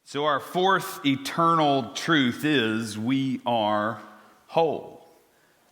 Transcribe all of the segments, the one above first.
So our fourth eternal truth is we are whole.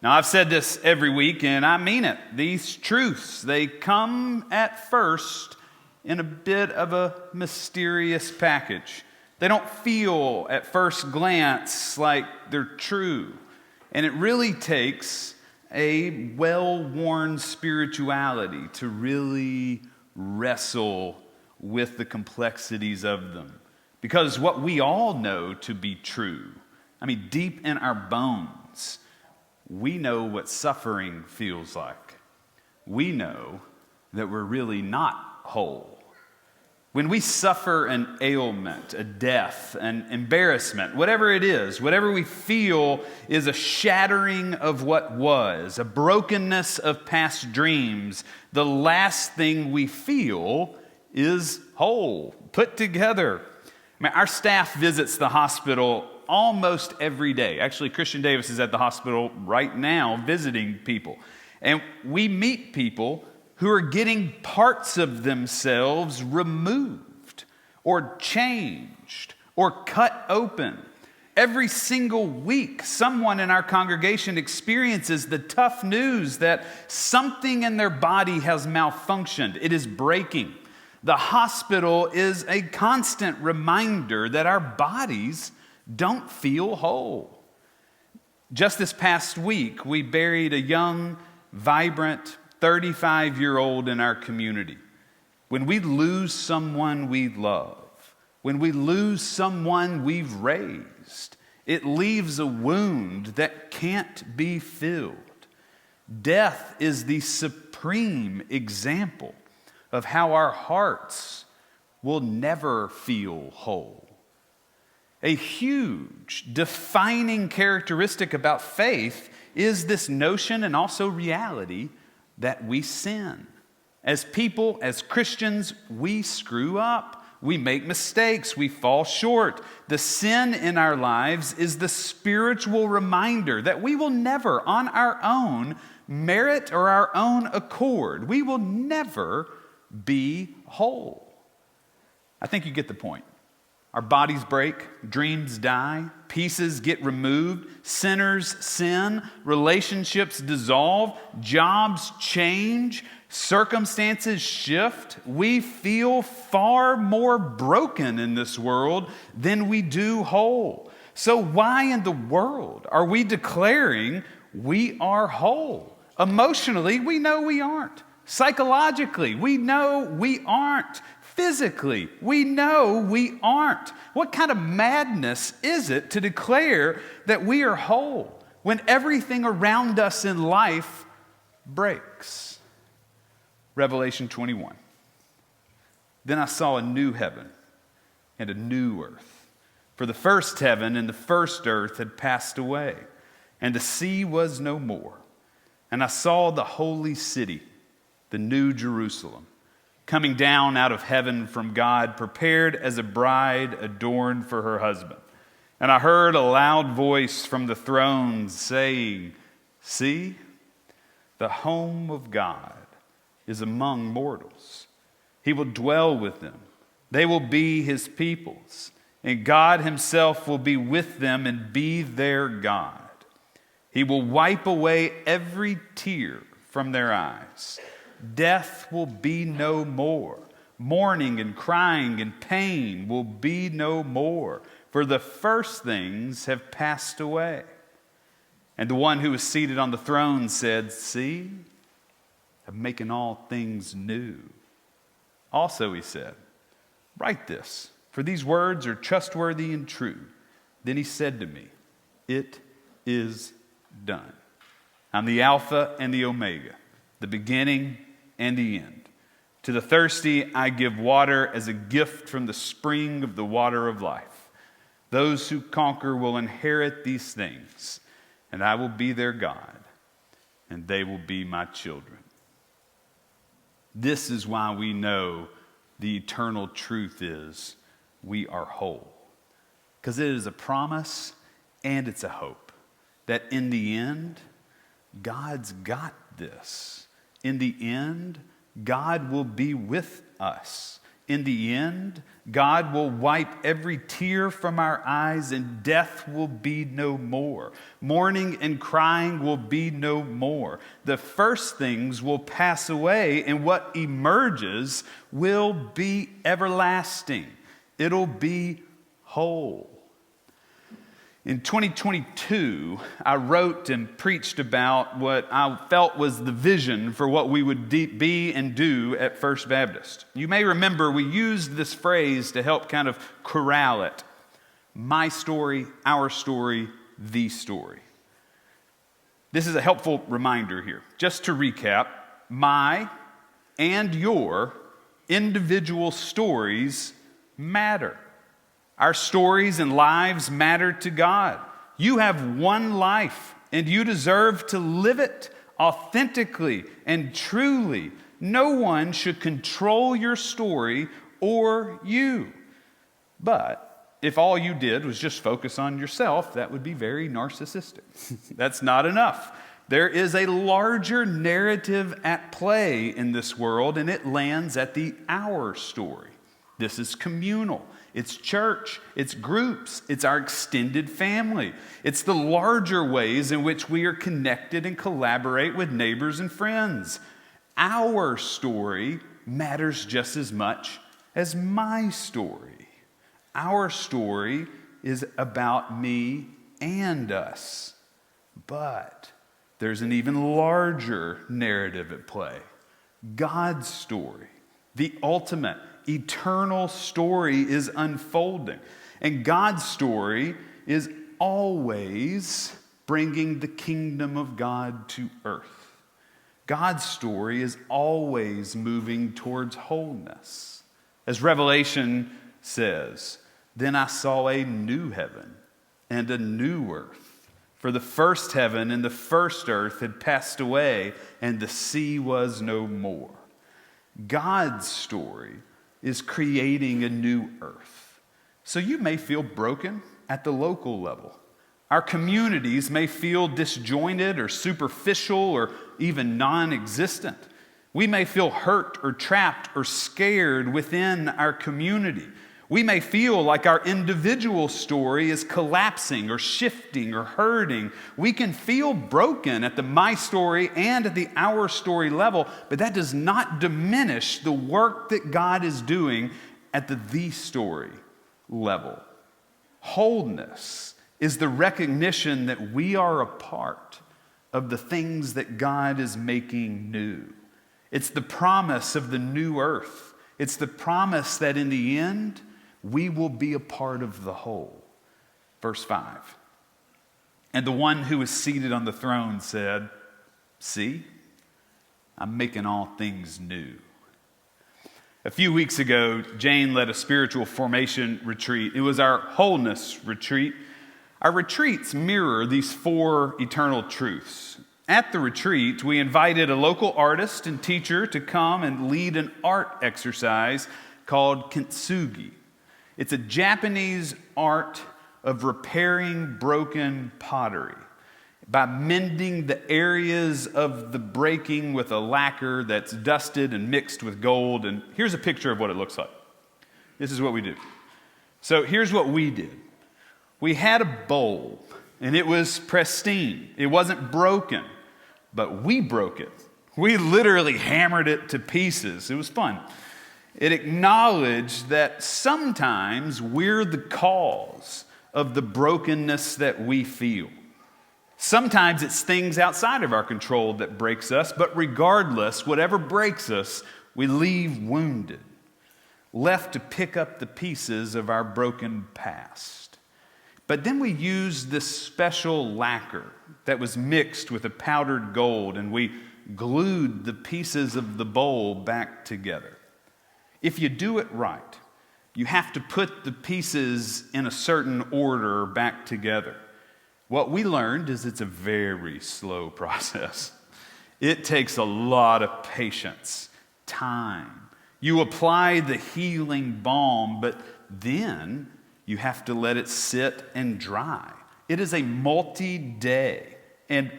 Now, I've said this every week, and I mean it. These truths, they come at first in a bit of a mysterious package. They don't feel at first glance like they're true. And it really takes a well-worn spirituality to really wrestle with the complexities of them. Because what we all know to be true, deep in our bones, we know what suffering feels like. We know that we're really not whole. When we suffer an ailment, a death, an embarrassment, whatever it is, whatever we feel is a shattering of what was, a brokenness of past dreams, the last thing we feel is whole, put together. Our staff visits the hospital almost every day. Actually, Christian Davis is at the hospital right now visiting people. And we meet people who are getting parts of themselves removed or changed or cut open. Every single week, someone in our congregation experiences the tough news that something in their body has malfunctioned. It is breaking. The hospital is a constant reminder that our bodies don't feel whole. Just this past week, we buried a young, vibrant, 35-year-old in our community. When we lose someone we love, when we lose someone we've raised, it leaves a wound that can't be filled. Death is the supreme example of how our hearts will never feel whole. A huge defining characteristic about faith is this notion and also reality that we sin. As people, as Christians, we screw up. We make mistakes. We fall short. The sin in our lives is the spiritual reminder that we will never, on our own merit or our own accord, we will never be whole. I think you get the point. Our bodies break, dreams die, pieces get removed, sinners sin, relationships dissolve, jobs change, circumstances shift. We feel far more broken in this world than we do whole. So why in the world are we declaring we are whole? Emotionally, we know we aren't. Psychologically, we know we aren't. Physically, we know we aren't. What kind of madness is it to declare that we are whole when everything around us in life breaks? Revelation 21. Then I saw a new heaven and a new earth. For the first heaven and the first earth had passed away, and the sea was no more. And I saw the holy city, the new Jerusalem, coming down out of heaven from God, prepared as a bride adorned for her husband. And I heard a loud voice from the throne saying, "See, the home of God is among mortals. He will dwell with them. They will be his peoples, and God himself will be with them and be their God. He will wipe away every tear from their eyes. Death will be no more. Mourning and crying and pain will be no more, for the first things have passed away." And the one who was seated on the throne said, "See, I'm making all things new." Also he said, "Write this, for these words are trustworthy and true." Then he said to me, "It is done. I'm the Alpha and the Omega, the beginning and the end. To the thirsty I give water as a gift from the spring of the water of life. Those who conquer will inherit these things, and I will be their God, and they will be my children." This is why we know the eternal truth is we are whole. Because it is a promise and it's a hope that in the end, God's got this. In the end, God will be with us. In the end, God will wipe every tear from our eyes, and death will be no more. Mourning and crying will be no more. The first things will pass away, and what emerges will be everlasting. It'll be whole. In 2022, I wrote and preached about what I felt was the vision for what we would be and do at First Baptist. You may remember we used this phrase to help kind of corral it. My story, our story, the story. This is a helpful reminder here. Just to recap, my and your individual stories matter. Our stories and lives matter to God. You have one life, and you deserve to live it authentically and truly. No one should control your story or you. But if all you did was just focus on yourself, that would be very narcissistic. That's not enough. There is a larger narrative at play in this world, and it lands at the our story. This is communal. It's church, it's groups, it's our extended family. It's the larger ways in which we are connected and collaborate with neighbors and friends. Our story matters just as much as my story. Our story is about me and us. But there's an even larger narrative at play. God's story, the ultimate eternal story is unfolding. And God's story is always bringing the kingdom of God to earth. God's story is always moving towards wholeness. As Revelation says, then I saw a new heaven and a new earth. For the first heaven and the first earth had passed away, and the sea was no more. God's story is creating a new earth. So you may feel broken at the local level. Our communities may feel disjointed or superficial or even non-existent. We may feel hurt or trapped or scared within our community. We may feel like our individual story is collapsing or shifting or hurting. We can feel broken at the my story and at the our story level, but that does not diminish the work that God is doing at the story level. Wholeness is the recognition that we are a part of the things that God is making new. It's the promise of the new earth. It's the promise that in the end, we will be a part of the whole. Verse 5. And the one who was seated on the throne said, see, I'm making all things new. A few weeks ago, Jane led a spiritual formation retreat. It was our wholeness retreat. Our retreats mirror these four eternal truths. At the retreat, we invited a local artist and teacher to come and lead an art exercise called kintsugi. It's a Japanese art of repairing broken pottery by mending the areas of the breaking with a lacquer that's dusted and mixed with gold. And here's a picture of what it looks like. This is what we do. So here's what we did. We had a bowl, and it was pristine. It wasn't broken, but we broke it. We literally hammered it to pieces. It was fun. It acknowledged that sometimes we're the cause of the brokenness that we feel. Sometimes it's things outside of our control that breaks us, but regardless, whatever breaks us, we leave wounded, left to pick up the pieces of our broken past. But then we used this special lacquer that was mixed with a powdered gold, and we glued the pieces of the bowl back together. If you do it right, you have to put the pieces in a certain order back together. What we learned is it's a very slow process. It takes a lot of patience, time. You apply the healing balm, but then you have to let it sit and dry. It is a multi-day and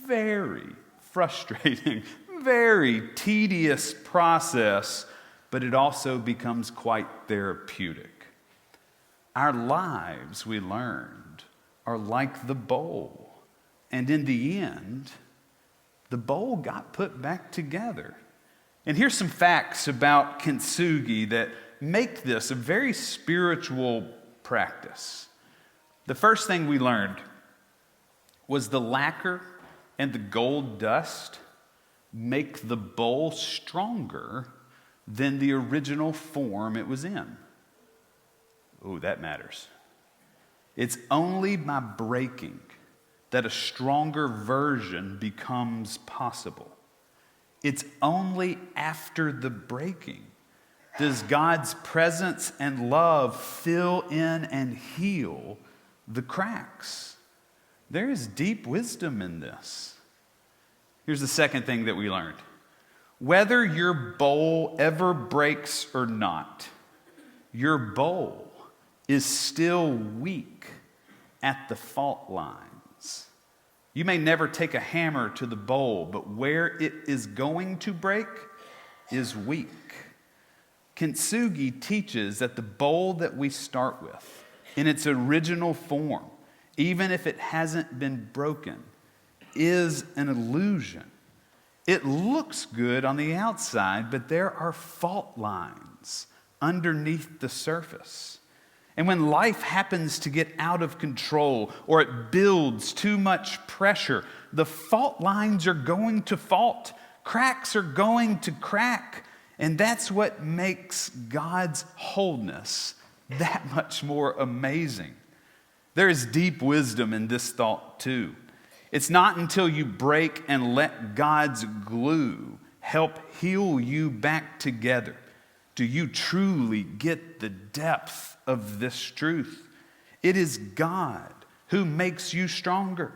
very frustrating, very tedious process but it also becomes quite therapeutic. Our lives, we learned, are like the bowl. And in the end, the bowl got put back together. And here's some facts about kintsugi that make this a very spiritual practice. The first thing we learned was the lacquer and the gold dust make the bowl stronger than the original form it was in. Oh, that matters. It's only by breaking that a stronger version becomes possible. It's only after the breaking does God's presence and love fill in and heal the cracks. There is deep wisdom in this. Here's the second thing that we learned. Whether your bowl ever breaks or not, your bowl is still weak at the fault lines. You may never take a hammer to the bowl, but where it is going to break is weak. Kintsugi teaches that the bowl that we start with, in its original form, even if it hasn't been broken, is an illusion. It looks good on the outside, but there are fault lines underneath the surface. And when life happens to get out of control or it builds too much pressure, the fault lines are going to fault. Cracks are going to crack. And that's what makes God's wholeness that much more amazing. There is deep wisdom in this thought too. It's not until you break and let God's glue help heal you back together do you truly get the depth of this truth. It is God who makes you stronger.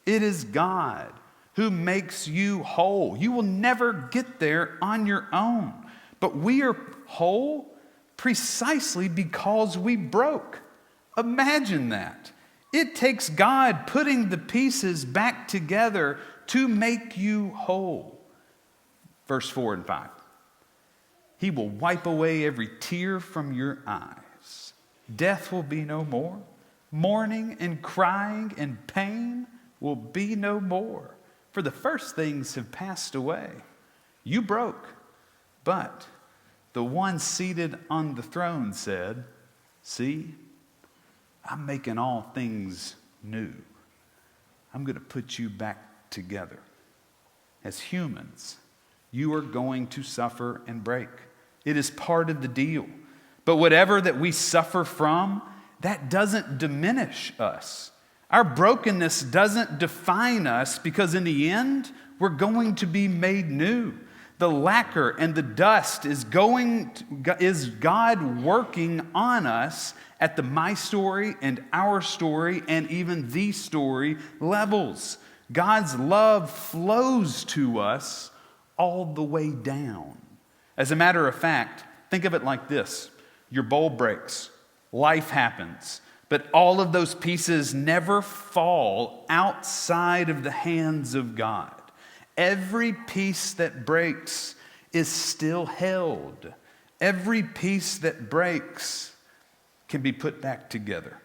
It is God who makes you whole. You will never get there on your own. But we are whole precisely because we broke. Imagine that. It takes God putting the pieces back together to make you whole. Verse 4 and 5. He will wipe away every tear from your eyes. Death will be no more. Mourning and crying and pain will be no more. For the first things have passed away. You broke, but the one seated on the throne said, "See, I'm making all things new. I'm going to put you back together." As humans, you are going to suffer and break. It is part of the deal. But whatever that we suffer from, that doesn't diminish us. Our brokenness doesn't define us because in the end, we're going to be made new. The lacquer and the dust is God working on us at the my story and our story and even the story levels. God's love flows to us all the way down. As a matter of fact, think of it like this. Your bowl breaks, life happens, but all of those pieces never fall outside of the hands of God. Every piece that breaks is still held. Every piece that breaks can be put back together.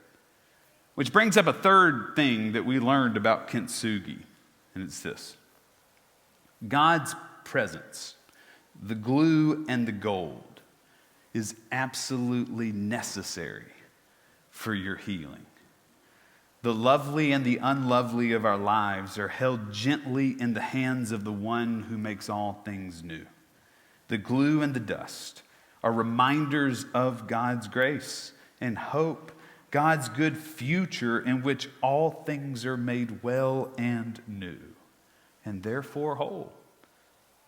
Which brings up a third thing that we learned about kintsugi, and it's this. God's presence, the glue and the gold, is absolutely necessary for your healing. The lovely and the unlovely of our lives are held gently in the hands of the one who makes all things new. The glue and the dust are reminders of God's grace and hope, God's good future in which all things are made well and new, and therefore whole.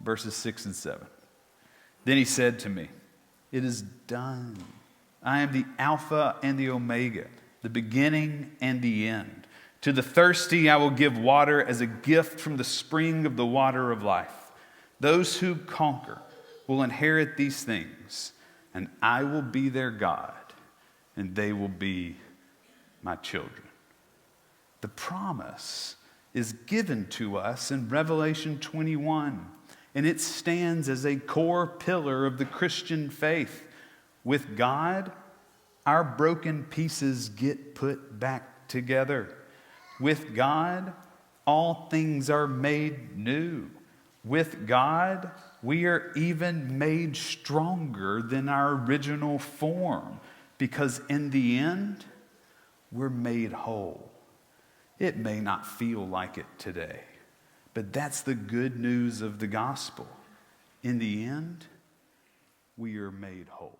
Verses 6 and 7. Then he said to me, "It is done. I am the Alpha and the Omega, the beginning and the end. To the thirsty I will give water as a gift from the spring of the water of life. Those who conquer will inherit these things, and I will be their God, and they will be my children." The promise is given to us in Revelation 21. and it stands as a core pillar of the Christian faith. With God, our broken pieces get put back together. With God, all things are made new. With God, we are even made stronger than our original form, because in the end, we're made whole. It may not feel like it today, but that's the good news of the gospel. In the end, we are made whole.